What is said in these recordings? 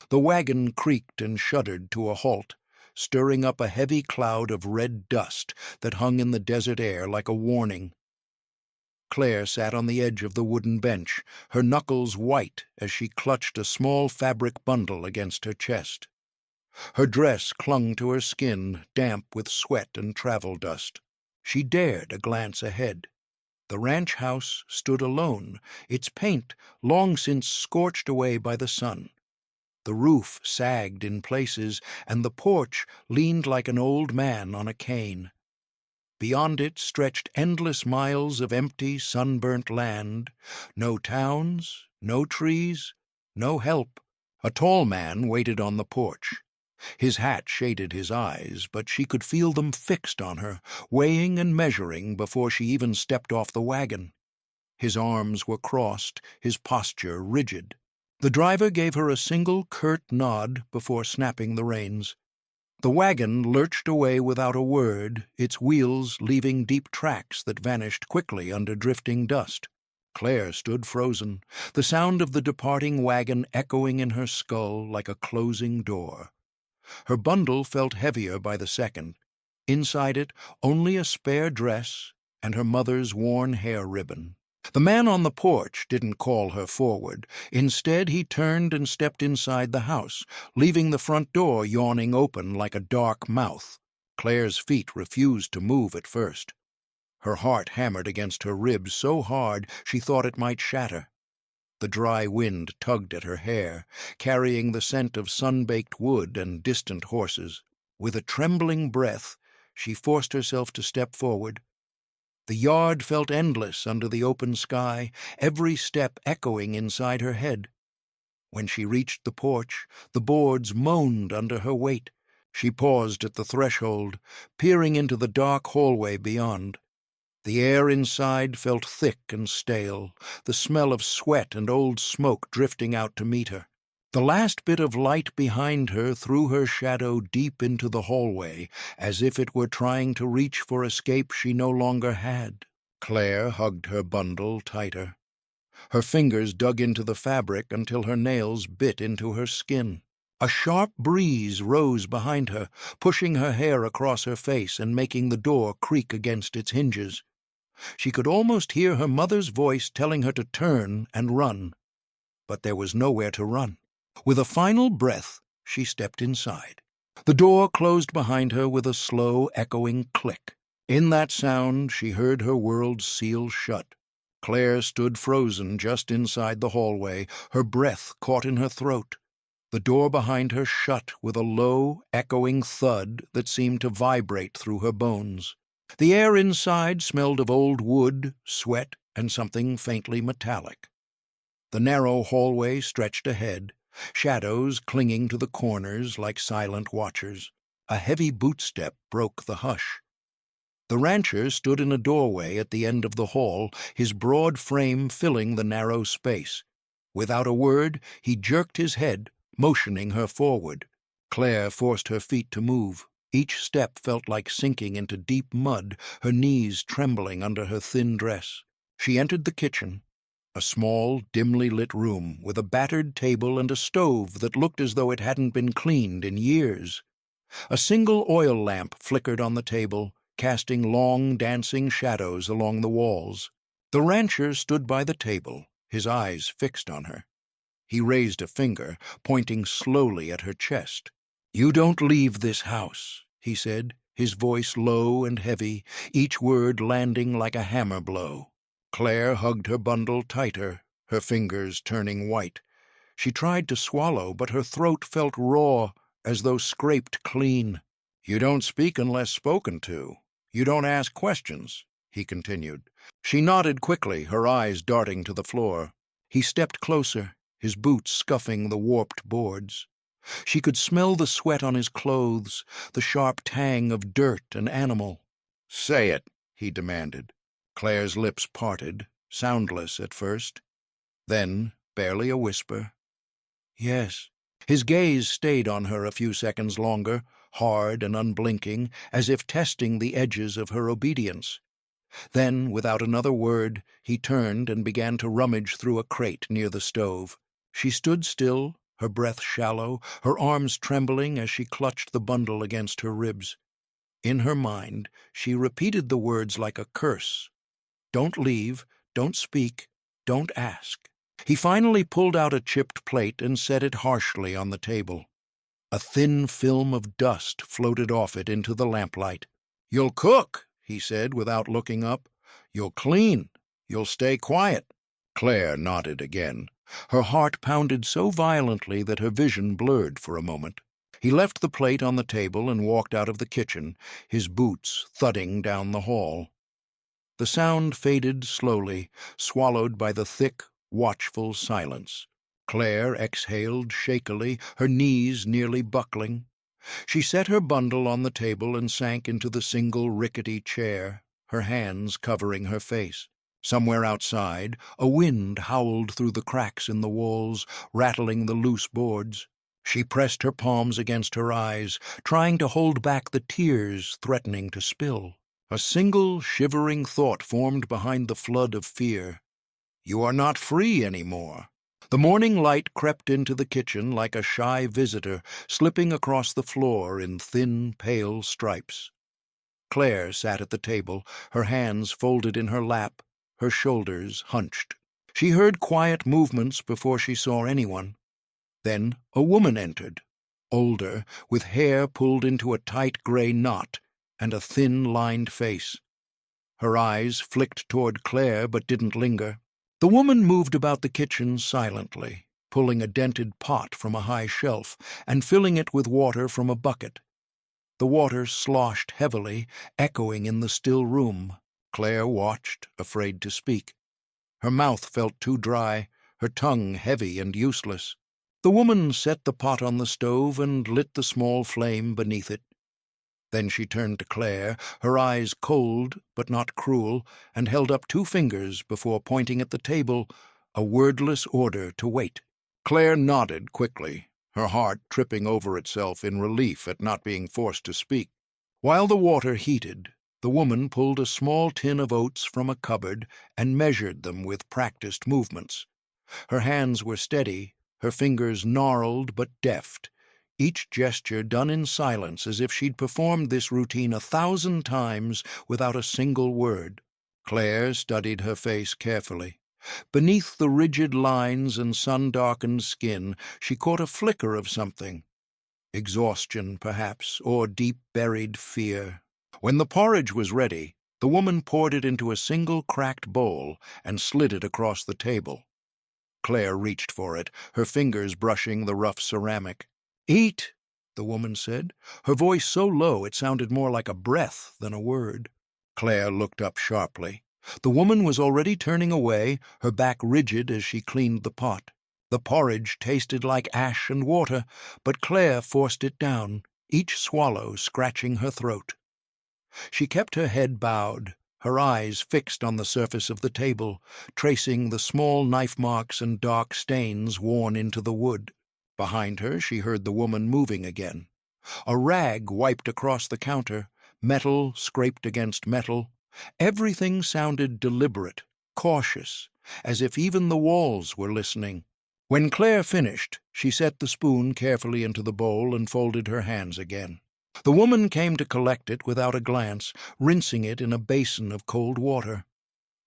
The wagon creaked and shuddered to a halt, stirring up a heavy cloud of red dust that hung in the desert air like a warning. Claire sat on the edge of the wooden bench, her knuckles white as she clutched a small fabric bundle against her chest. Her dress clung to her skin, damp with sweat and travel dust. She dared a glance ahead. The ranch house stood alone, its paint long since scorched away by the sun. The roof sagged in places, and the porch leaned like an old man on a cane. Beyond it stretched endless miles of empty, sunburnt land. No towns, no trees, no help. A tall man waited on the porch. His hat shaded his eyes, but she could feel them fixed on her, weighing and measuring before she even stepped off the wagon. His arms were crossed, his posture rigid. The driver gave her a single curt nod before snapping the reins. The wagon lurched away without a word, its wheels leaving deep tracks that vanished quickly under drifting dust. Claire stood frozen, the sound of the departing wagon echoing in her skull like a closing door. Her bundle felt heavier by the second. Inside it, only a spare dress and her mother's worn hair ribbon. The man on the porch didn't call her forward. Instead, he turned and stepped inside the house, leaving the front door yawning open like a dark mouth. Claire's feet refused to move at first. Her heart hammered against her ribs so hard she thought it might shatter. The dry wind tugged at her hair, carrying the scent of sun-baked wood and distant horses. With a trembling breath, she forced herself to step forward. The yard felt endless under the open sky, every step echoing inside her head. When she reached the porch, the boards moaned under her weight. She paused at the threshold, peering into the dark hallway beyond. The air inside felt thick and stale, the smell of sweat and old smoke drifting out to meet her. The last bit of light behind her threw her shadow deep into the hallway, as if it were trying to reach for escape she no longer had. Claire hugged her bundle tighter. Her fingers dug into the fabric until her nails bit into her skin. A sharp breeze rose behind her, pushing her hair across her face and making the door creak against its hinges. She could almost hear her mother's voice telling her to turn and run. But there was nowhere to run. With a final breath, she stepped inside. The door closed behind her with a slow, echoing click. In that sound, she heard her world seal shut. Claire stood frozen just inside the hallway, her breath caught in her throat. The door behind her shut with a low, echoing thud that seemed to vibrate through her bones. The air inside smelled of old wood, sweat, and something faintly metallic. The narrow hallway stretched ahead, shadows clinging to the corners like silent watchers. A heavy bootstep broke the hush. The rancher stood in a doorway at the end of the hall, his broad frame filling the narrow space. Without a word, he jerked his head, motioning her forward. Claire forced her feet to move. Each step felt like sinking into deep mud, her knees trembling under her thin dress. She entered the kitchen, a small, dimly lit room with a battered table and a stove that looked as though it hadn't been cleaned in years. A single oil lamp flickered on the table, casting long, dancing shadows along the walls. The rancher stood by the table, his eyes fixed on her. He raised a finger, pointing slowly at her chest. "You don't leave this house," he said, his voice low and heavy, each word landing like a hammer blow. Claire hugged her bundle tighter, her fingers turning white. She tried to swallow, but her throat felt raw, as though scraped clean. "You don't speak unless spoken to. You don't ask questions," he continued. She nodded quickly, her eyes darting to the floor. He stepped closer, his boots scuffing the warped boards. She could smell the sweat on his clothes, the sharp tang of dirt and animal. "Say it," he demanded. Claire's lips parted, soundless at first. Then, barely a whisper, "Yes." His gaze stayed on her a few seconds longer, hard and unblinking, as if testing the edges of her obedience. Then, without another word, he turned and began to rummage through a crate near the stove. She stood still, her breath shallow, her arms trembling as she clutched the bundle against her ribs. In her mind, she repeated the words like a curse. Don't leave, don't speak, don't ask. He finally pulled out a chipped plate and set it harshly on the table. A thin film of dust floated off it into the lamplight. "You'll cook," he said without looking up. "You'll clean. You'll stay quiet." Claire nodded again. Her heart pounded so violently that her vision blurred for a moment. He left the plate on the table and walked out of the kitchen, his boots thudding down the hall. The sound faded slowly, swallowed by the thick, watchful silence. Claire exhaled shakily, her knees nearly buckling. She set her bundle on the table and sank into the single rickety chair, her hands covering her face. Somewhere outside, a wind howled through the cracks in the walls, rattling the loose boards. She pressed her palms against her eyes, trying to hold back the tears threatening to spill. A single shivering thought formed behind the flood of fear. You are not free anymore. The morning light crept into the kitchen like a shy visitor, slipping across the floor in thin, pale stripes. Claire sat at the table, her hands folded in her lap, her shoulders hunched. She heard quiet movements before she saw anyone. Then a woman entered, older, with hair pulled into a tight gray knot and a thin-lined face. Her eyes flicked toward Claire but didn't linger. The woman moved about the kitchen silently, pulling a dented pot from a high shelf and filling it with water from a bucket. The water sloshed heavily, echoing in the still room. Claire watched, afraid to speak. Her mouth felt too dry, her tongue heavy and useless. The woman set the pot on the stove and lit the small flame beneath it. Then she turned to Claire, her eyes cold but not cruel, and held up 2 fingers before pointing at the table, a wordless order to wait. Claire nodded quickly, her heart tripping over itself in relief at not being forced to speak. While the water heated, the woman pulled a small tin of oats from a cupboard and measured them with practiced movements. Her hands were steady, her fingers gnarled but deft, each gesture done in silence as if she'd performed this routine 1,000 times without a single word. Claire studied her face carefully. Beneath the rigid lines and sun-darkened skin, she caught a flicker of something. Exhaustion, perhaps, or deep-buried fear. When the porridge was ready, the woman poured it into a single cracked bowl and slid it across the table. Claire reached for it, her fingers brushing the rough ceramic. "Eat," the woman said, her voice so low it sounded more like a breath than a word. Claire looked up sharply. The woman was already turning away, her back rigid as she cleaned the pot. The porridge tasted like ash and water, but Claire forced it down, each swallow scratching her throat. She kept her head bowed, her eyes fixed on the surface of the table, tracing the small knife marks and dark stains worn into the wood. Behind her she heard the woman moving again. A rag wiped across the counter, metal scraped against metal. Everything sounded deliberate, cautious, as if even the walls were listening. When Claire finished, she set the spoon carefully into the bowl and folded her hands again. The woman came to collect it without a glance, rinsing it in a basin of cold water.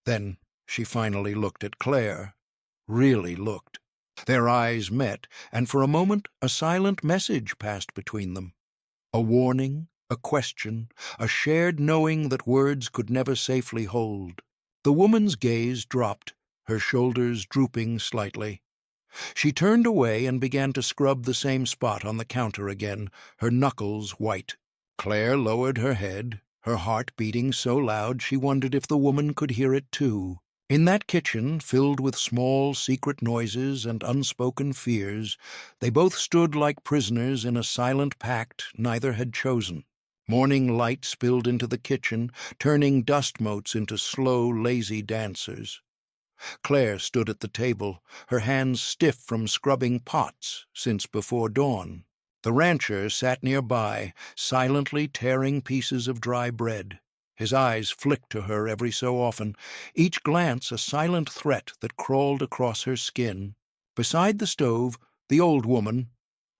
Then she finally looked at Claire, really looked. Their eyes met, and for a moment a silent message passed between them. A warning, a question, a shared knowing that words could never safely hold. The woman's gaze dropped, her shoulders drooping slightly. She turned away and began to scrub the same spot on the counter again, her knuckles white. Claire lowered her head, her heart beating so loud she wondered if the woman could hear it too. In that kitchen, filled with small, secret noises and unspoken fears, they both stood like prisoners in a silent pact neither had chosen. Morning light spilled into the kitchen, turning dust motes into slow, lazy dancers. Claire stood at the table, her hands stiff from scrubbing pots since before dawn. The rancher sat nearby, silently tearing pieces of dry bread. His eyes flicked to her every so often, each glance a silent threat that crawled across her skin. Beside the stove, The old woman,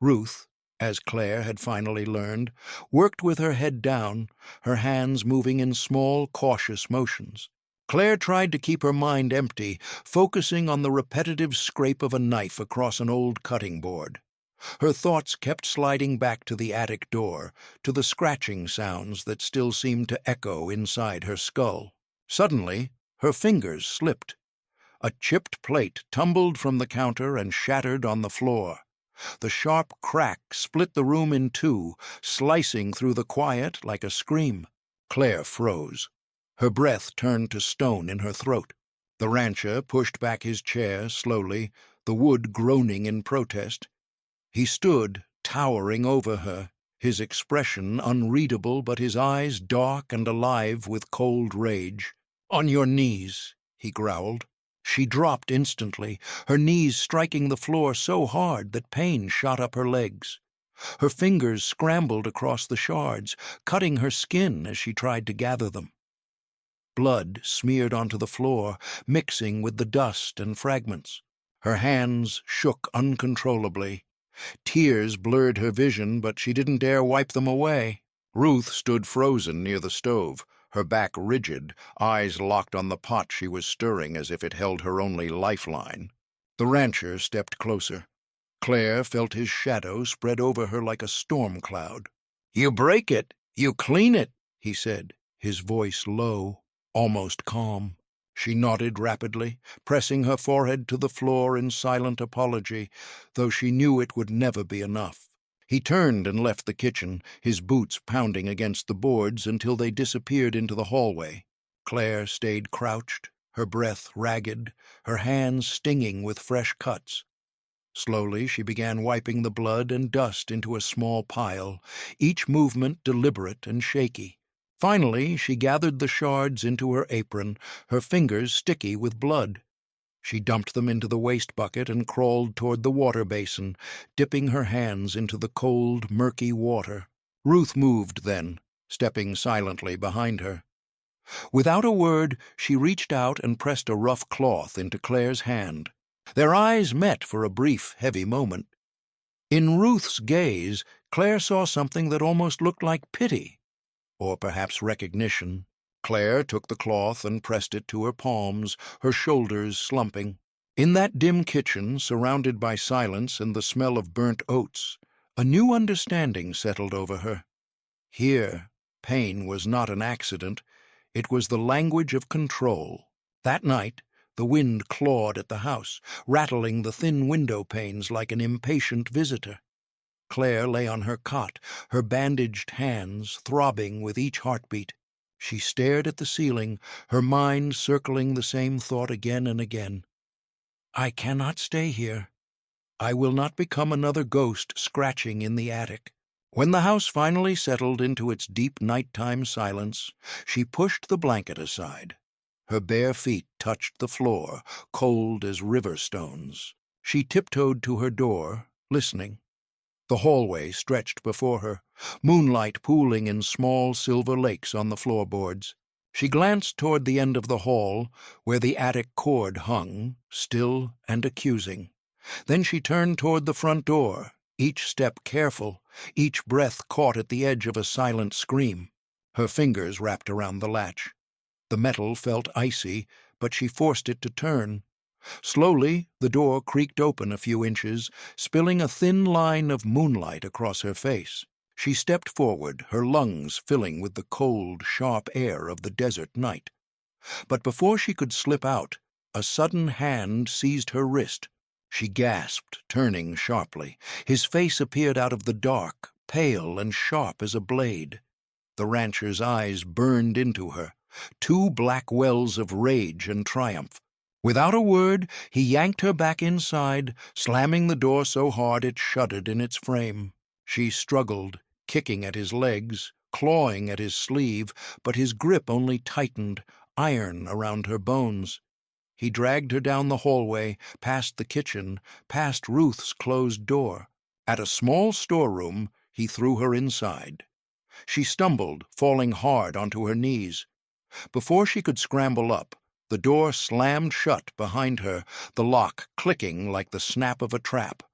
Ruth, as Claire had finally learned, worked with her head down, her hands moving in small, cautious motions. Claire tried to keep her mind empty, focusing on the repetitive scrape of a knife across an old cutting board. Her thoughts kept sliding back to the attic door, to the scratching sounds that still seemed to echo inside her skull. Suddenly, her fingers slipped. A chipped plate tumbled from the counter and shattered on the floor. The sharp crack split the room in two, slicing through the quiet like a scream. Claire froze. Her breath turned to stone in her throat. The rancher pushed back his chair slowly, the wood groaning in protest. He stood, towering over her, his expression unreadable but his eyes dark and alive with cold rage. "On your knees," he growled. She dropped instantly, her knees striking the floor so hard that pain shot up her legs. Her fingers scrambled across the shards, cutting her skin as she tried to gather them. Blood smeared onto the floor, mixing with the dust and fragments. Her hands shook uncontrollably. Tears blurred her vision, but she didn't dare wipe them away. Ruth stood frozen near the stove, her back rigid, eyes locked on the pot she was stirring as if it held her only lifeline. The rancher stepped closer. Claire felt his shadow spread over her like a storm cloud. "You break it, you clean it," he said, his voice low, almost calm. She nodded rapidly, pressing her forehead to the floor in silent apology, though she knew it would never be enough. He turned and left the kitchen, his boots pounding against the boards until they disappeared into the hallway. Claire stayed crouched, her breath ragged, her hands stinging with fresh cuts. Slowly she began wiping the blood and dust into a small pile, each movement deliberate and shaky. Finally, she gathered the shards into her apron, her fingers sticky with blood. She dumped them into the waste bucket and crawled toward the water basin, dipping her hands into the cold, murky water. Ruth moved then, stepping silently behind her. Without a word, she reached out and pressed a rough cloth into Claire's hand. Their eyes met for a brief, heavy moment. In Ruth's gaze, Claire saw something that almost looked like pity, or perhaps recognition. Claire took the cloth and pressed it to her palms, her shoulders slumping. In that dim kitchen, surrounded by silence and the smell of burnt oats, a new understanding settled over her. Here, pain was not an accident. It was the language of control. That night, the wind clawed at the house, rattling the thin window panes like an impatient visitor. Claire lay on her cot, her bandaged hands throbbing with each heartbeat. She stared at the ceiling, her mind circling the same thought again and again. "I cannot stay here. I will not become another ghost scratching in the attic." When the house finally settled into its deep nighttime silence, she pushed the blanket aside. Her bare feet touched the floor, cold as river stones. She tiptoed to her door, listening. The hallway stretched before her, moonlight pooling in small silver lakes on the floorboards. She glanced toward the end of the hall, where the attic cord hung, still and accusing. Then she turned toward the front door, each step careful, each breath caught at the edge of a silent scream. Her fingers wrapped around the latch. The metal felt icy, but she forced it to turn. Slowly, the door creaked open a few inches, spilling a thin line of moonlight across her face. She stepped forward, her lungs filling with the cold, sharp air of the desert night. But before she could slip out, a sudden hand seized her wrist. She gasped, turning sharply. His face appeared out of the dark, pale and sharp as a blade. The rancher's eyes burned into her, two black wells of rage and triumph. Without a word, he yanked her back inside, slamming the door so hard it shuddered in its frame. She struggled, kicking at his legs, clawing at his sleeve, but his grip only tightened, iron around her bones. He dragged her down the hallway, past the kitchen, past Ruth's closed door. At a small storeroom, he threw her inside. She stumbled, falling hard onto her knees. Before she could scramble up, the door slammed shut behind her, the lock clicking like the snap of a trap.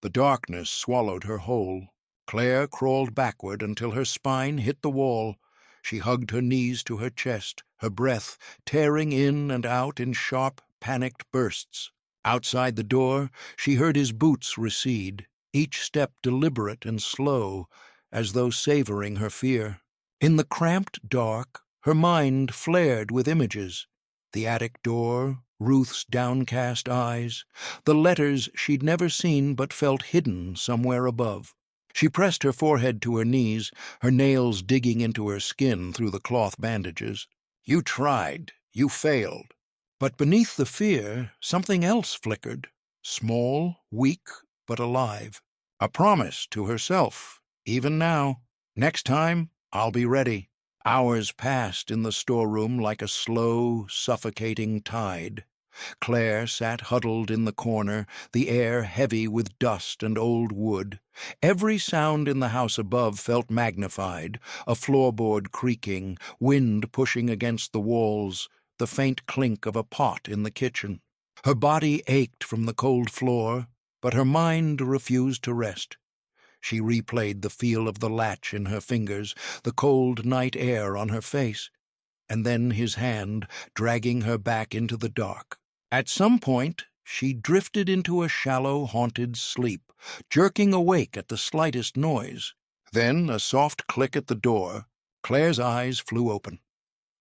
The darkness swallowed her whole. Claire crawled backward until her spine hit the wall. She hugged her knees to her chest, her breath tearing in and out in sharp, panicked bursts. Outside the door, she heard his boots recede, each step deliberate and slow, as though savoring her fear. In the cramped dark, her mind flared with images. The attic door, Ruth's downcast eyes, the letters she'd never seen but felt hidden somewhere above. She pressed her forehead to her knees, her nails digging into her skin through the cloth bandages. You tried. You failed. But beneath the fear, something else flickered. Small, weak, but alive. A promise to herself, even now. Next time, I'll be ready. Hours passed in the storeroom like a slow, suffocating tide. Claire sat huddled in the corner, the air heavy with dust and old wood. Every sound in the house above felt magnified, a floorboard creaking, wind pushing against the walls, the faint clink of a pot in the kitchen. Her body ached from the cold floor, but her mind refused to rest. She replayed the feel of the latch in her fingers, the cold night air on her face, and then his hand dragging her back into the dark. At some point, she drifted into a shallow, haunted sleep, jerking awake at the slightest noise. Then a soft click at the door. Claire's eyes flew open.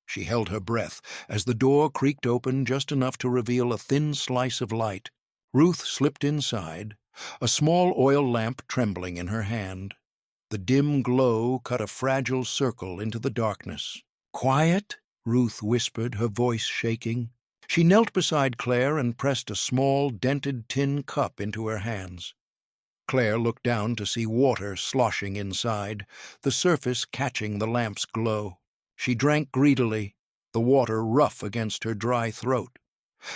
She held her breath as the door creaked open just enough to reveal a thin slice of light. Ruth slipped inside, a small oil lamp trembling in her hand. The dim glow cut a fragile circle into the darkness. "Quiet," Ruth whispered, her voice shaking. She knelt beside Claire and pressed a small, dented tin cup into her hands. Claire looked down to see water sloshing inside, the surface catching the lamp's glow. She drank greedily, the water rough against her dry throat.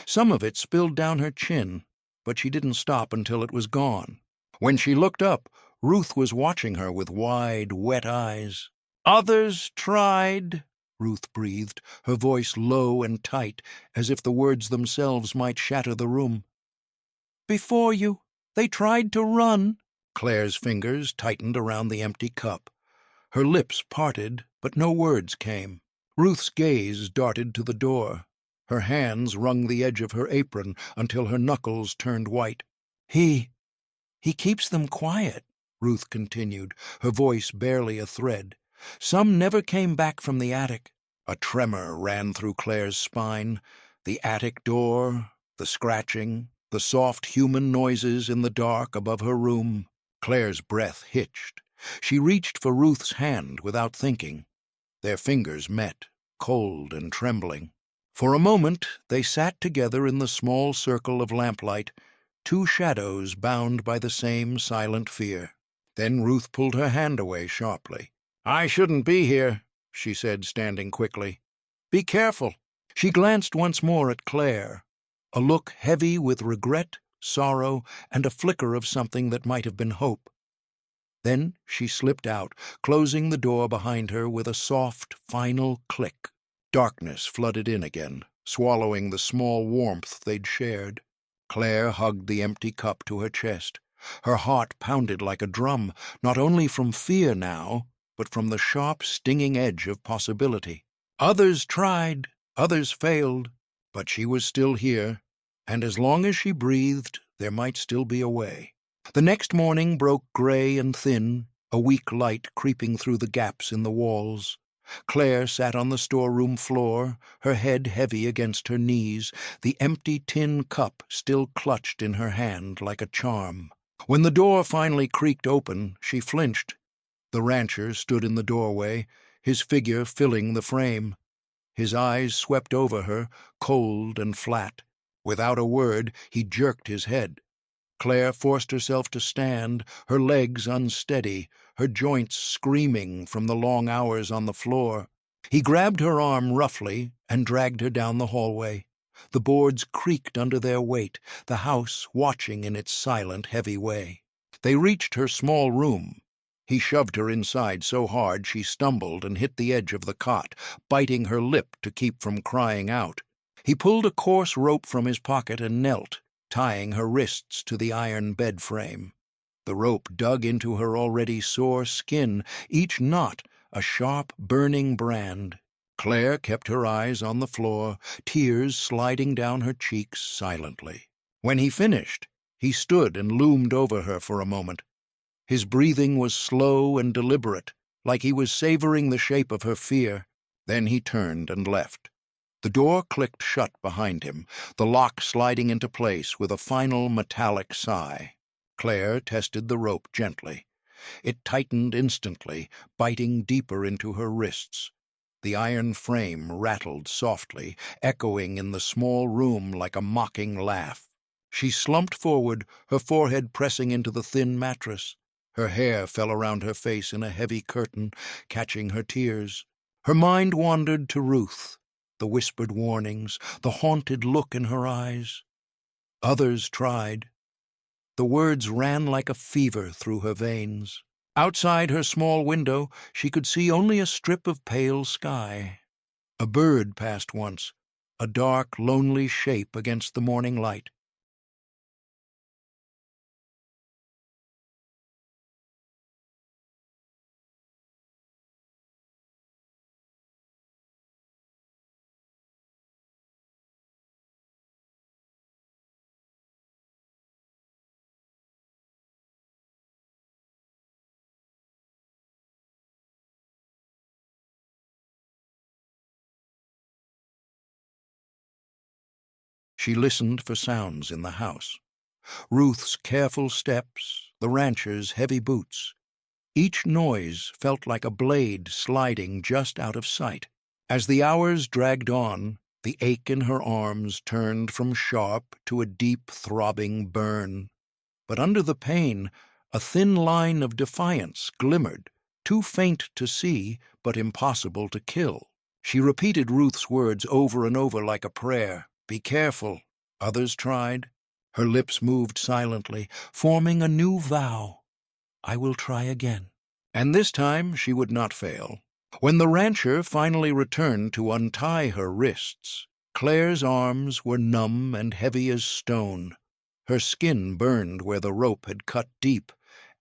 Some of it spilled down her chin, but she didn't stop until it was gone. When she looked up, Ruth was watching her with wide, wet eyes. "Others tried," Ruth breathed, her voice low and tight, as if the words themselves might shatter the room. "Before you, they tried to run." Claire's fingers tightened around the empty cup. Her lips parted, but no words came. Ruth's gaze darted to the door. Her hands wrung the edge of her apron until her knuckles turned white. He keeps them quiet," Ruth continued, her voice barely a thread. "Some never came back from the attic." A tremor ran through Claire's spine. The attic door, the scratching, the soft human noises in the dark above her room. Claire's breath hitched. She reached for Ruth's hand without thinking. Their fingers met, cold and trembling. For a moment they sat together in the small circle of lamplight, two shadows bound by the same silent fear. Then Ruth pulled her hand away sharply. "I shouldn't be here," she said, standing quickly. "Be careful." She glanced once more at Claire, a look heavy with regret, sorrow, and a flicker of something that might have been hope. Then she slipped out, closing the door behind her with a soft, final click. Darkness flooded in again, swallowing the small warmth they'd shared. Claire hugged the empty cup to her chest. Her heart pounded like a drum, not only from fear now, but from the sharp, stinging edge of possibility. Others tried, others failed, but she was still here, and as long as she breathed, there might still be a way. The next morning broke gray and thin, a weak light creeping through the gaps in the walls. Claire sat on the storeroom floor, her head heavy against her knees, the empty tin cup still clutched in her hand like a charm. When the door finally creaked open, she flinched. The rancher stood in the doorway, his figure filling the frame. His eyes swept over her, cold and flat. Without a word, he jerked his head. Claire forced herself to stand, her legs unsteady, her joints screaming from the long hours on the floor. He grabbed her arm roughly and dragged her down the hallway. The boards creaked under their weight, the house watching in its silent, heavy way. They reached her small room. He shoved her inside so hard she stumbled and hit the edge of the cot, biting her lip to keep from crying out. He pulled a coarse rope from his pocket and knelt, tying her wrists to the iron bed frame. The rope dug into her already sore skin, each knot a sharp, burning brand. Claire kept her eyes on the floor, tears sliding down her cheeks silently. When he finished, he stood and loomed over her for a moment. His breathing was slow and deliberate, like he was savoring the shape of her fear. Then he turned and left. The door clicked shut behind him, the lock sliding into place with a final metallic sigh. Claire tested the rope gently. It tightened instantly, biting deeper into her wrists. The iron frame rattled softly, echoing in the small room like a mocking laugh. She slumped forward, her forehead pressing into the thin mattress. Her hair fell around her face in a heavy curtain, catching her tears. Her mind wandered to Ruth, the whispered warnings, the haunted look in her eyes. Others tried. The words ran like a fever through her veins. Outside her small window, she could see only a strip of pale sky. A bird passed once, a dark, lonely shape against the morning light. She listened for sounds in the house. Ruth's careful steps, the rancher's heavy boots. Each noise felt like a blade sliding just out of sight. As the hours dragged on, the ache in her arms turned from sharp to a deep, throbbing burn. But under the pain, a thin line of defiance glimmered, too faint to see, but impossible to kill. She repeated Ruth's words over and over like a prayer. Be careful. Others tried. Her lips moved silently, forming a new vow. I will try again. And this time she would not fail. When the rancher finally returned to untie her wrists, Claire's arms were numb and heavy as stone. Her skin burned where the rope had cut deep,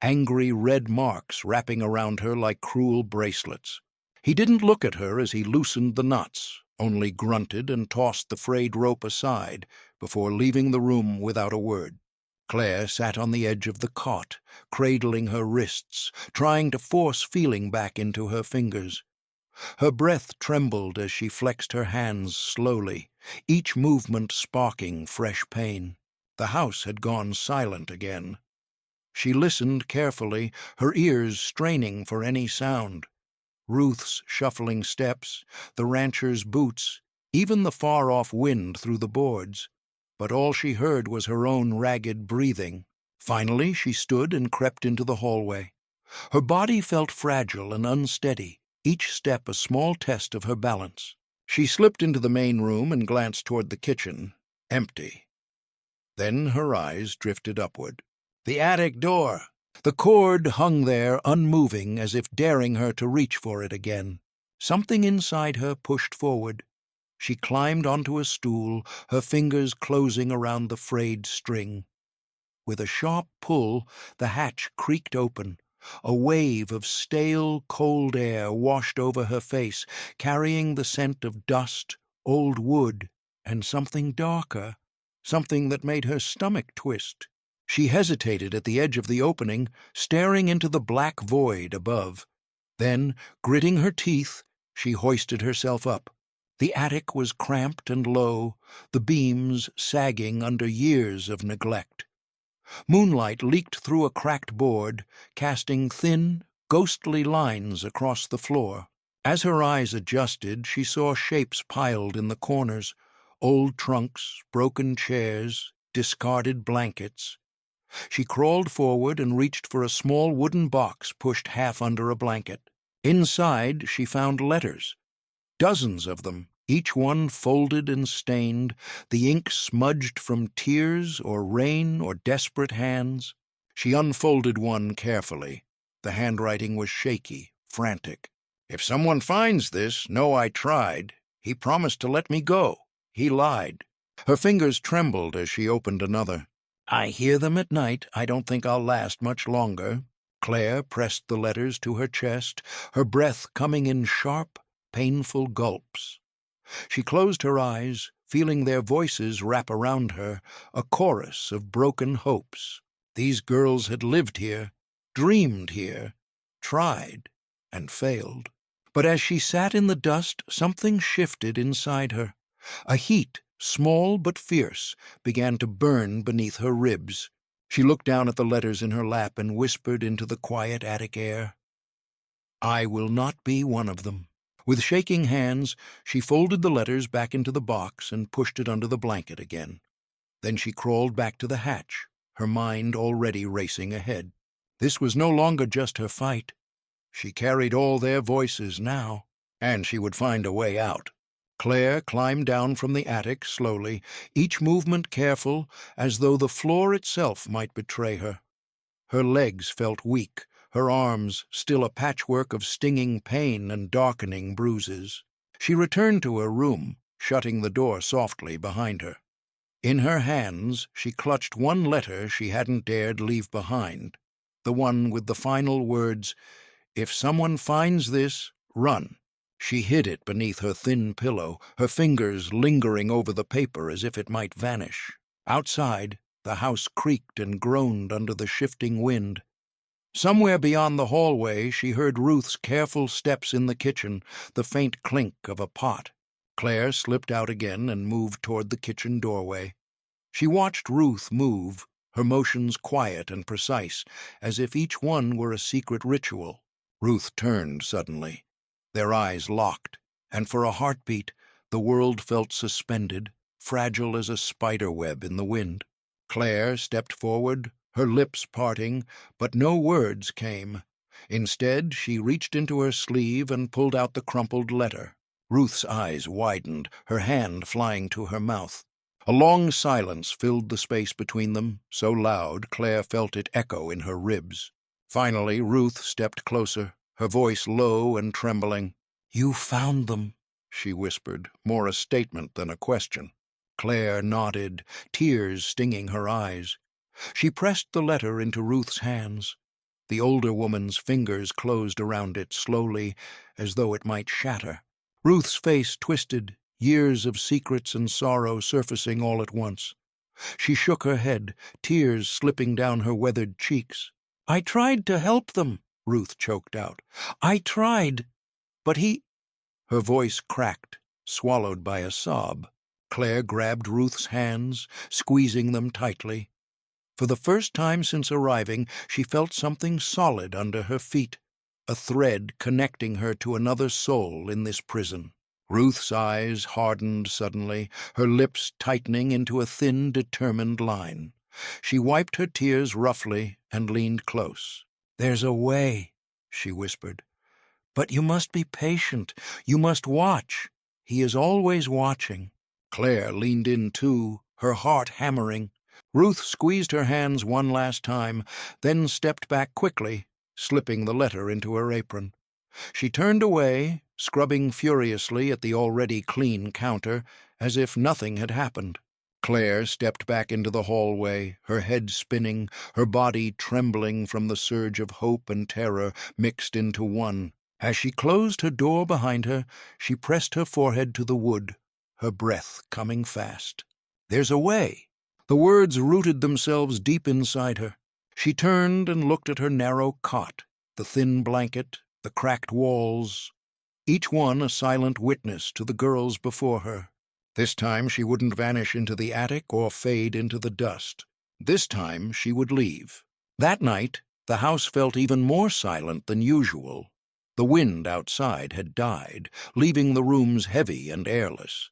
angry red marks wrapping around her like cruel bracelets. He didn't look at her as he loosened the knots, only grunted and tossed the frayed rope aside before leaving the room without a word. Claire sat on the edge of the cot, cradling her wrists, trying to force feeling back into her fingers. Her breath trembled as she flexed her hands slowly, each movement sparking fresh pain. The house had gone silent again. She listened carefully, her ears straining for any sound. Ruth's shuffling steps, the rancher's boots, even the far-off wind through the boards. But all she heard was her own ragged breathing. Finally, she stood and crept into the hallway. Her body felt fragile and unsteady, each step a small test of her balance. She slipped into the main room and glanced toward the kitchen. Empty. Then her eyes drifted upward. The attic door! The cord hung there, unmoving, as if daring her to reach for it again. Something inside her pushed forward. She climbed onto a stool, her fingers closing around the frayed string. With a sharp pull, the hatch creaked open. A wave of stale, cold air washed over her face, carrying the scent of dust, old wood, and something darker, something that made her stomach twist. She hesitated at the edge of the opening, staring into the black void above. Then, gritting her teeth, she hoisted herself up. The attic was cramped and low, the beams sagging under years of neglect. Moonlight leaked through a cracked board, casting thin, ghostly lines across the floor. As her eyes adjusted, she saw shapes piled in the corners, old trunks, broken chairs, discarded blankets. She crawled forward and reached for a small wooden box pushed half under a blanket. Inside, she found letters. Dozens of them, each one folded and stained, the ink smudged from tears or rain or desperate hands. She unfolded one carefully. The handwriting was shaky, frantic. If someone finds this, know I tried. He promised to let me go. He lied. Her fingers trembled as she opened another. I hear them at night. I don't think I'll last much longer. Claire pressed the letters to her chest, her breath coming in sharp, painful gulps. She closed her eyes, feeling their voices wrap around her, a chorus of broken hopes. These girls had lived here, dreamed here, tried, and failed. But as she sat in the dust, something shifted inside her. A heat, small but fierce, began to burn beneath her ribs. She looked down at the letters in her lap and whispered into the quiet attic air, "I will not be one of them." With shaking hands, she folded the letters back into the box and pushed it under the blanket again. Then she crawled back to the hatch, her mind already racing ahead. This was no longer just her fight. She carried all their voices now, and she would find a way out. Claire climbed down from the attic slowly, each movement careful, as though the floor itself might betray her. Her legs felt weak, her arms still a patchwork of stinging pain and darkening bruises. She returned to her room, shutting the door softly behind her. In her hands she clutched one letter she hadn't dared leave behind, the one with the final words, "If someone finds this, run." She hid it beneath her thin pillow, her fingers lingering over the paper as if it might vanish. Outside, the house creaked and groaned under the shifting wind. Somewhere beyond the hallway, she heard Ruth's careful steps in the kitchen, the faint clink of a pot. Claire slipped out again and moved toward the kitchen doorway. She watched Ruth move, her motions quiet and precise, as if each one were a secret ritual. Ruth turned suddenly. Their eyes locked, and for a heartbeat, the world felt suspended, fragile as a spider web in the wind. Claire stepped forward, her lips parting, but no words came. Instead, she reached into her sleeve and pulled out the crumpled letter. Ruth's eyes widened, her hand flying to her mouth. A long silence filled the space between them, so loud Claire felt it echo in her ribs. Finally, Ruth stepped closer, her voice low and trembling. "You found them," she whispered, more a statement than a question. Claire nodded, tears stinging her eyes. She pressed the letter into Ruth's hands. The older woman's fingers closed around it slowly, as though it might shatter. Ruth's face twisted, years of secrets and sorrow surfacing all at once. She shook her head, tears slipping down her weathered cheeks. "I tried to help them," Ruth choked out. "I tried, but he—" Her voice cracked, swallowed by a sob. Claire grabbed Ruth's hands, squeezing them tightly. For the first time since arriving, she felt something solid under her feet, a thread connecting her to another soul in this prison. Ruth's eyes hardened suddenly, her lips tightening into a thin, determined line. She wiped her tears roughly and leaned close. "There's a way," she whispered. "But you must be patient. You must watch. He is always watching." Claire leaned in too, her heart hammering. Ruth squeezed her hands one last time, then stepped back quickly, slipping the letter into her apron. She turned away, scrubbing furiously at the already clean counter, as if nothing had happened. Claire stepped back into the hallway, her head spinning, her body trembling from the surge of hope and terror mixed into one. As she closed her door behind her, she pressed her forehead to the wood, her breath coming fast. "There's a way." The words rooted themselves deep inside her. She turned and looked at her narrow cot, the thin blanket, the cracked walls, each one a silent witness to the girls before her. This time she wouldn't vanish into the attic or fade into the dust. This time she would leave. That night, the house felt even more silent than usual. The wind outside had died, leaving the rooms heavy and airless.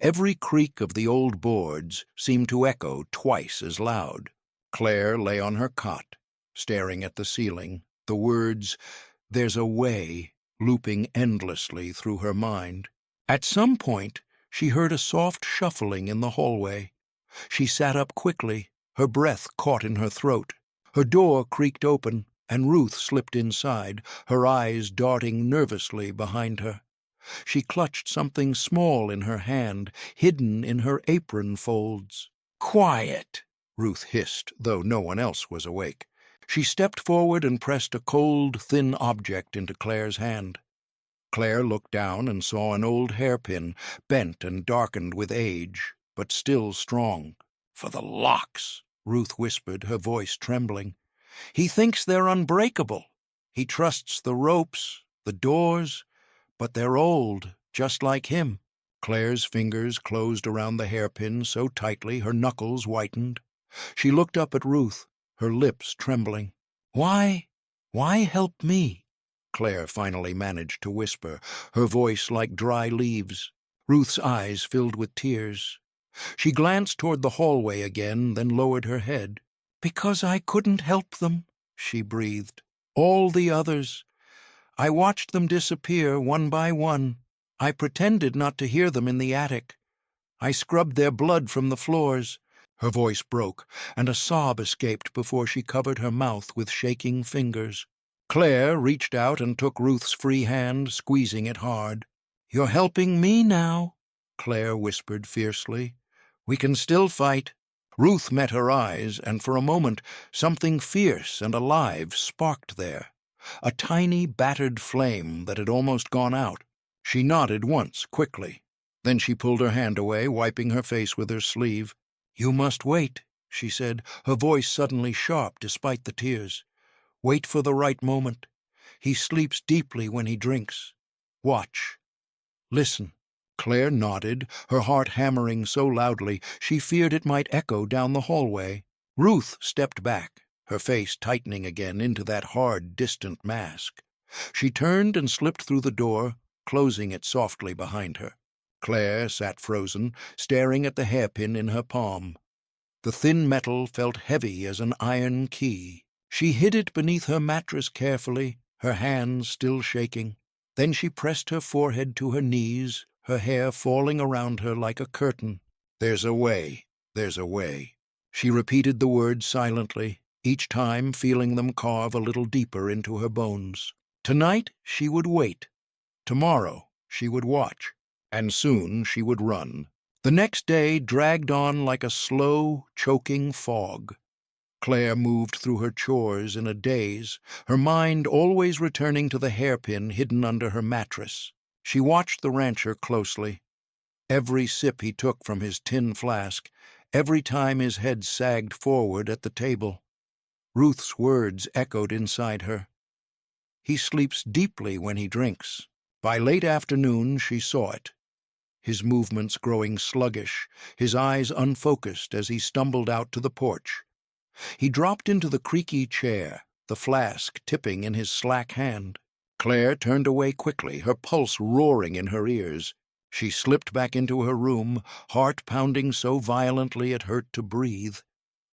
Every creak of the old boards seemed to echo twice as loud. Claire lay on her cot, staring at the ceiling, the words, "There's a way," looping endlessly through her mind. At some point, she heard a soft shuffling in the hallway. She sat up quickly, her breath caught in her throat. Her door creaked open, and Ruth slipped inside, her eyes darting nervously behind her. She clutched something small in her hand, hidden in her apron folds. "Quiet!" Ruth hissed, though no one else was awake. She stepped forward and pressed a cold, thin object into Claire's hand. Claire looked down and saw an old hairpin, bent and darkened with age, but still strong. "For the locks," Ruth whispered, her voice trembling. "He thinks they're unbreakable. He trusts the ropes, the doors, but they're old, just like him." Claire's fingers closed around the hairpin so tightly her knuckles whitened. She looked up at Ruth, her lips trembling. Why help me?" Claire finally managed to whisper, her voice like dry leaves. Ruth's eyes filled with tears. She glanced toward the hallway again, then lowered her head. "Because I couldn't help them," she breathed. "All the others. I watched them disappear one by one. I pretended not to hear them in the attic. I scrubbed their blood from the floors." Her voice broke, and a sob escaped before she covered her mouth with shaking fingers. Claire reached out and took Ruth's free hand, squeezing it hard. "You're helping me now," Claire whispered fiercely. "We can still fight." Ruth met her eyes, and for a moment something fierce and alive sparked there. A tiny, battered flame that had almost gone out. She nodded once, quickly. Then she pulled her hand away, wiping her face with her sleeve. "You must wait," she said, her voice suddenly sharp despite the tears. "Wait for the right moment. He sleeps deeply when he drinks. Watch. Listen." Claire nodded, her heart hammering so loudly she feared it might echo down the hallway. Ruth stepped back, her face tightening again into that hard, distant mask. She turned and slipped through the door, closing it softly behind her. Claire sat frozen, staring at the hairpin in her palm. The thin metal felt heavy as an iron key. She hid it beneath her mattress carefully, her hands still shaking. Then she pressed her forehead to her knees, her hair falling around her like a curtain. "There's a way, there's a way." She repeated the words silently, each time feeling them carve a little deeper into her bones. Tonight she would wait. Tomorrow she would watch. And soon she would run. The next day dragged on like a slow, choking fog. Claire moved through her chores in a daze, her mind always returning to the hairpin hidden under her mattress. She watched the rancher closely. Every sip he took from his tin flask, every time his head sagged forward at the table. Ruth's words echoed inside her. "He sleeps deeply when he drinks." By late afternoon she saw it. His movements growing sluggish, his eyes unfocused as he stumbled out to the porch. He dropped into the creaky chair, the flask tipping in his slack hand. Claire turned away quickly, her pulse roaring in her ears. She slipped back into her room, heart pounding so violently it hurt to breathe.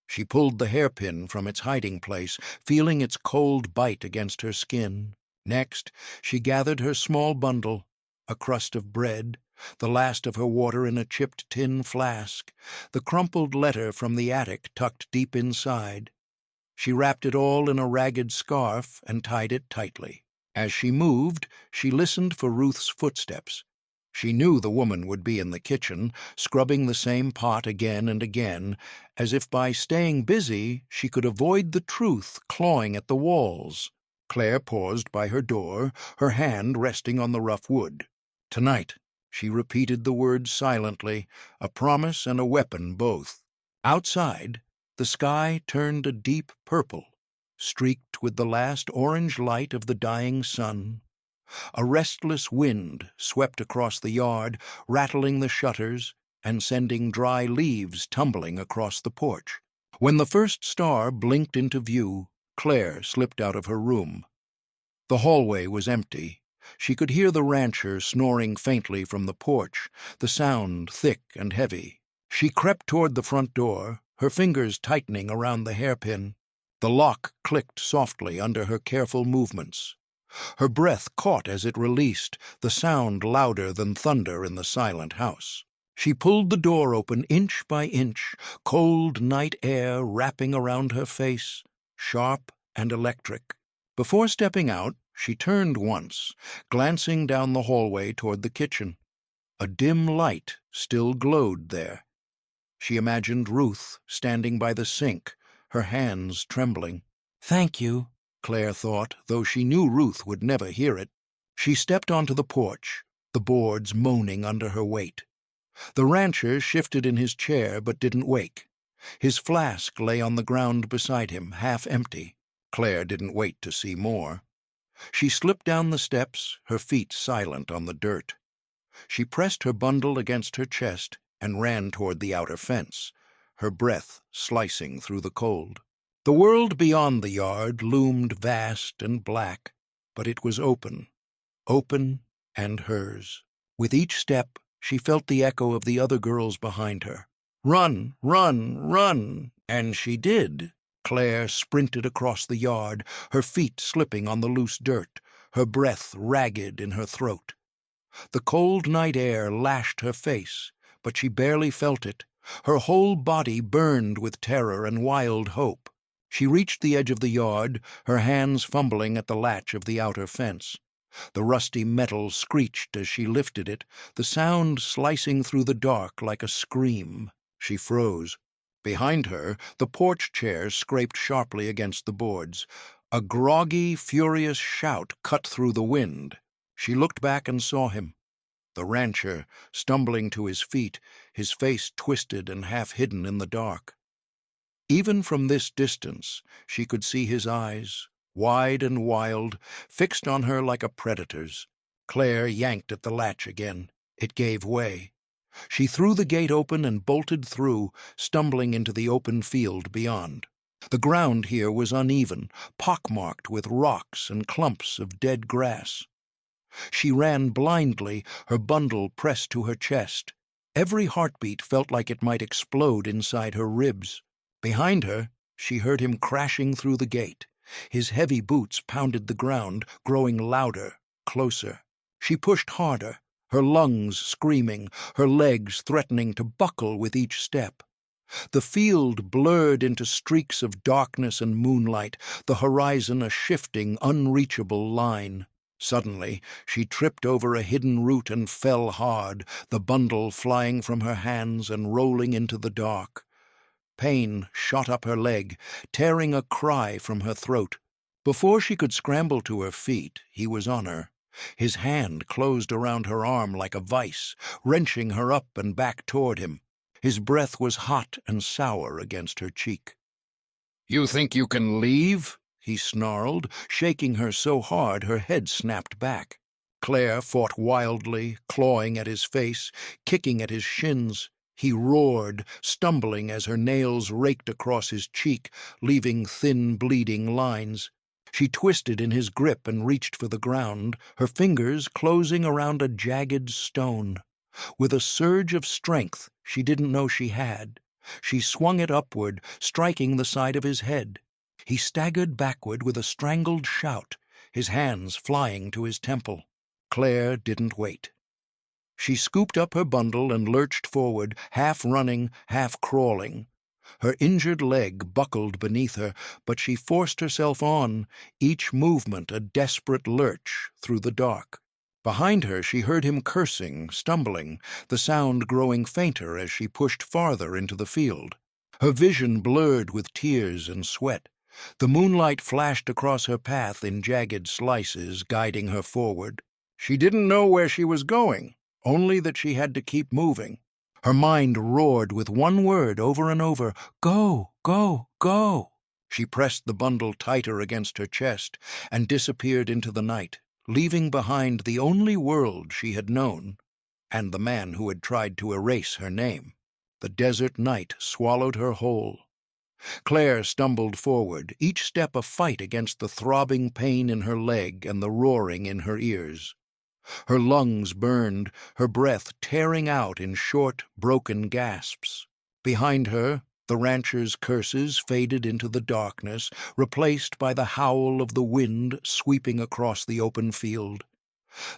She pulled the hairpin from its hiding place, feeling its cold bite against her skin. Next, she gathered her small bundle, a crust of bread, the last of her water in a chipped tin flask, the crumpled letter from the attic tucked deep inside. She wrapped it all in a ragged scarf and tied it tightly. As she moved, she listened for Ruth's footsteps. She knew the woman would be in the kitchen, scrubbing the same pot again and again, as if by staying busy she could avoid the truth clawing at the walls. Claire paused by her door, her hand resting on the rough wood. "Tonight," she repeated the words silently, a promise and a weapon both. Outside, the sky turned a deep purple, streaked with the last orange light of the dying sun. A restless wind swept across the yard, rattling the shutters and sending dry leaves tumbling across the porch. When the first star blinked into view, Claire slipped out of her room. The hallway was empty. She could hear the rancher snoring faintly from the porch, the sound thick and heavy. She crept toward the front door, her fingers tightening around the hairpin. The lock clicked softly under her careful movements. Her breath caught as it released, the sound louder than thunder in the silent house. She pulled the door open inch by inch, cold night air wrapping around her face, sharp and electric. Before stepping out, she turned once, glancing down the hallway toward the kitchen. A dim light still glowed there. She imagined Ruth standing by the sink, her hands trembling. "Thank you," Claire thought, though she knew Ruth would never hear it. She stepped onto the porch, the boards moaning under her weight. The rancher shifted in his chair but didn't wake. His flask lay on the ground beside him, half empty. Claire didn't wait to see more. She slipped down the steps, her feet silent on the dirt. She pressed her bundle against her chest and ran toward the outer fence, her breath slicing through the cold. The world beyond the yard loomed vast and black, but it was open and hers. With each step, she felt the echo of the other girls behind her. "Run, run, run!" And she did. Claire sprinted across the yard, her feet slipping on the loose dirt, her breath ragged in her throat. The cold night air lashed her face, but she barely felt it. Her whole body burned with terror and wild hope. She reached the edge of the yard, her hands fumbling at the latch of the outer fence. The rusty metal screeched as she lifted it, the sound slicing through the dark like a scream. She froze. Behind her, the porch chairs scraped sharply against the boards. A groggy, furious shout cut through the wind. She looked back and saw him. The rancher, stumbling to his feet, his face twisted and half hidden in the dark. Even from this distance, she could see his eyes, wide and wild, fixed on her like a predator's. Claire yanked at the latch again. It gave way. She threw the gate open and bolted through, stumbling into the open field beyond. The ground here was uneven, pockmarked with rocks and clumps of dead grass. She ran blindly, her bundle pressed to her chest. Every heartbeat felt like it might explode inside her ribs. Behind her, she heard him crashing through the gate. His heavy boots pounded the ground, growing louder, closer. She pushed harder, her lungs screaming, her legs threatening to buckle with each step. The field blurred into streaks of darkness and moonlight, the horizon a shifting, unreachable line. Suddenly, she tripped over a hidden root and fell hard, the bundle flying from her hands and rolling into the dark. Pain shot up her leg, tearing a cry from her throat. Before she could scramble to her feet, he was on her. His hand closed around her arm like a vice, wrenching her up and back toward him. His breath was hot and sour against her cheek. "You think you can leave?" he snarled, shaking her so hard her head snapped back. Claire fought wildly, clawing at his face, kicking at his shins. He roared, stumbling as her nails raked across his cheek, leaving thin, bleeding lines. She twisted in his grip and reached for the ground, her fingers closing around a jagged stone. With a surge of strength she didn't know she had, she swung it upward, striking the side of his head. He staggered backward with a strangled shout, his hands flying to his temple. Claire didn't wait. She scooped up her bundle and lurched forward, half running, half crawling. Her injured leg buckled beneath her, but she forced herself on, each movement a desperate lurch through the dark. Behind her she heard him cursing, stumbling, the sound growing fainter as she pushed farther into the field. Her vision blurred with tears and sweat. The moonlight flashed across her path in jagged slices, guiding her forward. She didn't know where she was going, only that she had to keep moving. Her mind roared with one word over and over, "Go, go, go!" She pressed the bundle tighter against her chest and disappeared into the night, leaving behind the only world she had known, and the man who had tried to erase her name. The desert night swallowed her whole. Claire stumbled forward, each step a fight against the throbbing pain in her leg and the roaring in her ears. Her lungs burned, her breath tearing out in short, broken gasps. Behind her, the rancher's curses faded into the darkness, replaced by the howl of the wind sweeping across the open field.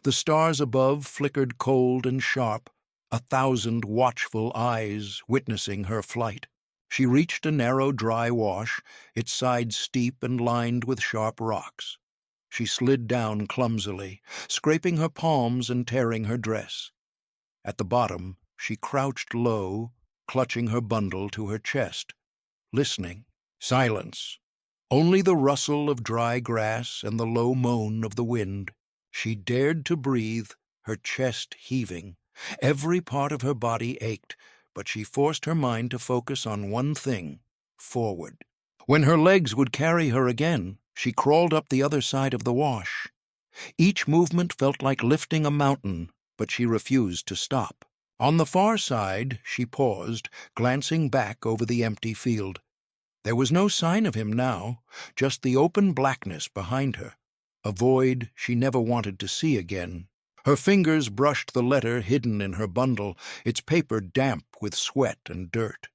The stars above flickered cold and sharp, 1,000 watchful eyes witnessing her flight. She reached a narrow, dry wash, its sides steep and lined with sharp rocks. She slid down clumsily, scraping her palms and tearing her dress. At the bottom, she crouched low, clutching her bundle to her chest, listening. Silence. Only the rustle of dry grass and the low moan of the wind. She dared to breathe, her chest heaving. Every part of her body ached, but she forced her mind to focus on one thing: forward. When her legs would carry her again, she crawled up the other side of the wash. Each movement felt like lifting a mountain, but she refused to stop. On the far side, she paused, glancing back over the empty field. There was no sign of him now, just the open blackness behind her, a void she never wanted to see again. Her fingers brushed the letter hidden in her bundle, its paper damp with sweat and dirt.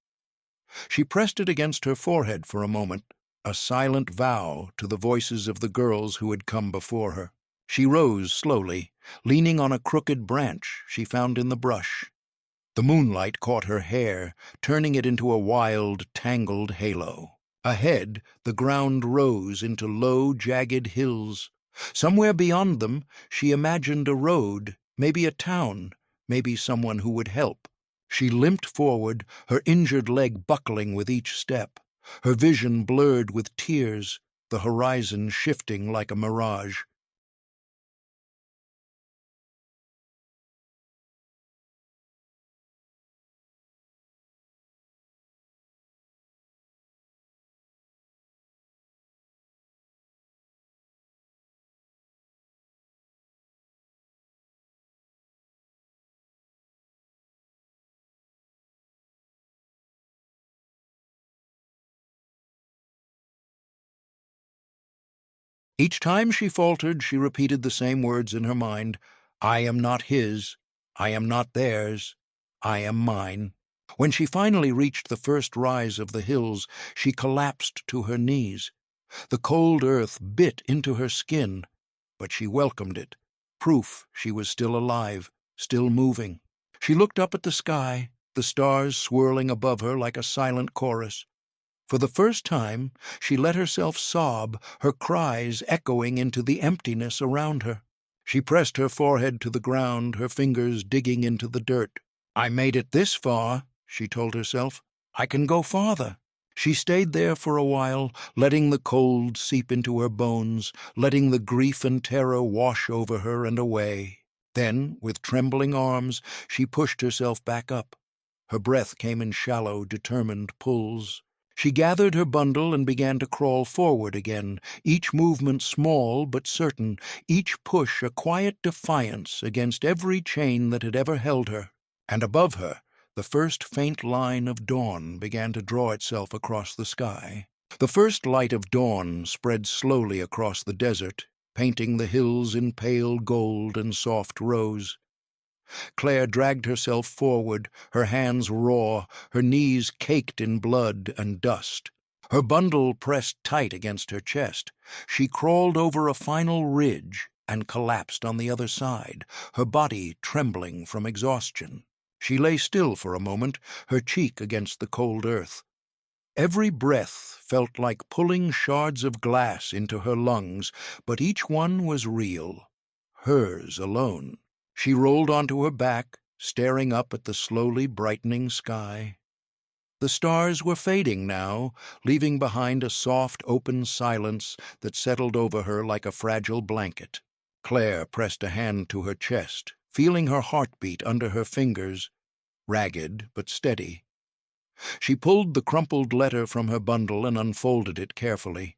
She pressed it against her forehead for a moment, a silent vow to the voices of the girls who had come before her. She rose slowly, leaning on a crooked branch she found in the brush. The moonlight caught her hair, turning it into a wild, tangled halo. Ahead, the ground rose into low, jagged hills. Somewhere beyond them, she imagined a road, maybe a town, maybe someone who would help. She limped forward, her injured leg buckling with each step, her vision blurred with tears, the horizon shifting like a mirage. Each time she faltered, she repeated the same words in her mind: I am not his, I am not theirs, I am mine. When she finally reached the first rise of the hills, she collapsed to her knees. The cold earth bit into her skin, but she welcomed it, proof she was still alive, still moving. She looked up at the sky, the stars swirling above her like a silent chorus. For the first time, she let herself sob, her cries echoing into the emptiness around her. She pressed her forehead to the ground, her fingers digging into the dirt. I made it this far, she told herself. I can go farther. She stayed there for a while, letting the cold seep into her bones, letting the grief and terror wash over her and away. Then, with trembling arms, she pushed herself back up. Her breath came in shallow, determined pulls. She gathered her bundle and began to crawl forward again, each movement small but certain, each push a quiet defiance against every chain that had ever held her. And above her, the first faint line of dawn began to draw itself across the sky. The first light of dawn spread slowly across the desert, painting the hills in pale gold and soft rose. Claire dragged herself forward, her hands raw, her knees caked in blood and dust. Her bundle pressed tight against her chest. She crawled over a final ridge and collapsed on the other side, her body trembling from exhaustion. She lay still for a moment, her cheek against the cold earth. Every breath felt like pulling shards of glass into her lungs, but each one was real, hers alone. She rolled onto her back, staring up at the slowly brightening sky. The stars were fading now, leaving behind a soft, open silence that settled over her like a fragile blanket. Claire pressed a hand to her chest, feeling her heartbeat under her fingers, ragged but steady. She pulled the crumpled letter from her bundle and unfolded it carefully.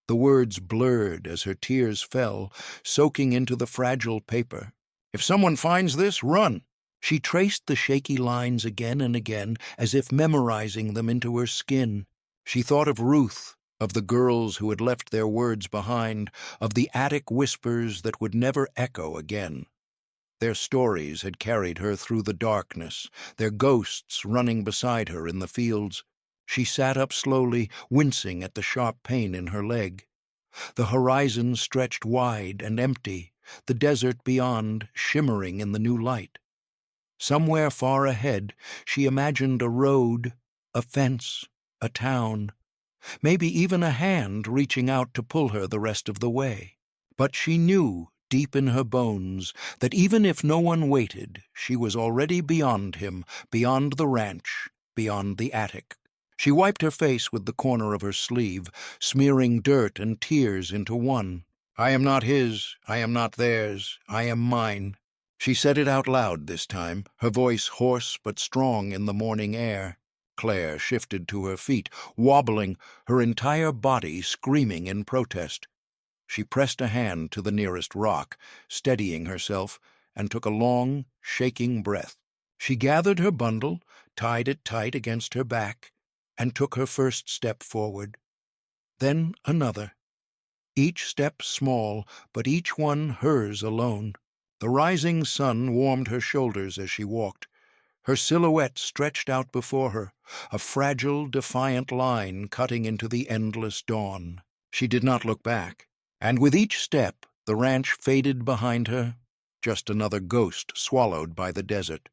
The words blurred as her tears fell, soaking into the fragile paper. If someone finds this, run! She traced the shaky lines again and again, as if memorizing them into her skin. She thought of Ruth, of the girls who had left their words behind, of the attic whispers that would never echo again. Their stories had carried her through the darkness, their ghosts running beside her in the fields. She sat up slowly, wincing at the sharp pain in her leg. The horizon stretched wide and empty, the desert beyond shimmering in the new light. Somewhere far ahead, she imagined a road, a fence, a town, maybe even a hand reaching out to pull her the rest of the way. But she knew, deep in her bones, that even if no one waited, she was already beyond him, beyond the ranch, beyond the attic. She wiped her face with the corner of her sleeve, smearing dirt and tears into one. "I am not his, I am not theirs, I am mine." She said it out loud this time, her voice hoarse but strong in the morning air. Claire shifted to her feet, wobbling, her entire body screaming in protest. She pressed a hand to the nearest rock, steadying herself, and took a long, shaking breath. She gathered her bundle, tied it tight against her back, and took her first step forward. Then another. Each step small, but each one hers alone. The rising sun warmed her shoulders as she walked. Her silhouette stretched out before her, a fragile, defiant line cutting into the endless dawn. She did not look back, and with each step the ranch faded behind her, just another ghost swallowed by the desert.